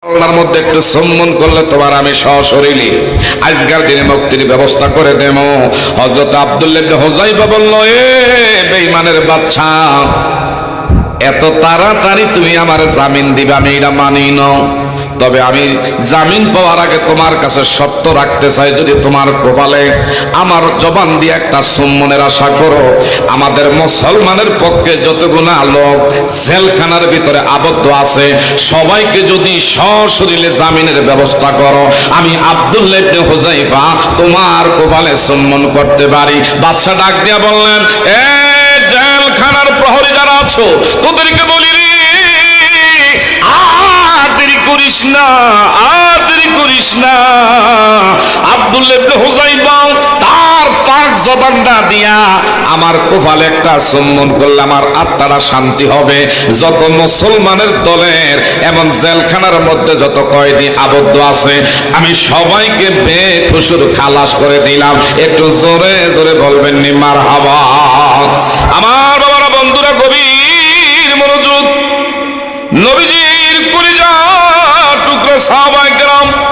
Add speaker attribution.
Speaker 1: আল্লাহর মধ্যে একটু সম্মান করলে তোমার আমি সশরীরে আজকের দিনে মুক্তির ব্যবস্থা করে দেব। হযরত আব্দুল্লাহ ইবনে হুযাইফা বলল, এ বেঈমানের বাচ্চা, এত তাড়াতাড়ি তুমি আমার জামিন দিবে আমি এটা মানি না। তবে আমি জামিন পাওয়ার আগে তোমার কাছে শর্ত রাখতে চাই, যদি তোমার কপালে আমার জবান দিয়ে একটা সম্মানের আশা করো, আমাদের মুসলমানের পক্ষে যতগুলো লোক জেলখানার ভিতরে আবদ্ধ আছে সবাইকে যদি সশরীরে জামিনের ব্যবস্থা করো, আমি আব্দুল্লাহ ইবনে হুযাইফা তোমার কপালে সম্মান করতে পারি। বাদশা ডাক দিয়া বললেন, এ জেলখানার প্রহরী যারা আছো, তোদেরকে বলি রে, করিস না, আর দেরি করিস না। আব্দুল্লাহ ইবনে হুযাইফা তার পাক জবানটা দিয়া আমার কপালে একটা সম্মান করলে আমার আত্মাটা শান্তি হবে। যত মুসলমানের দলের এবং জেলখানার মধ্যে যত কয়েদি আবদ্ধ আছে আমি সবাইকে বেকসুর খালাস করে দিলাম। একটু জোরে জোরে বলবেন নি মারহাবা। আমার বাবারা, বন্ধুরা, গভীর মনোযোগ। নবীজি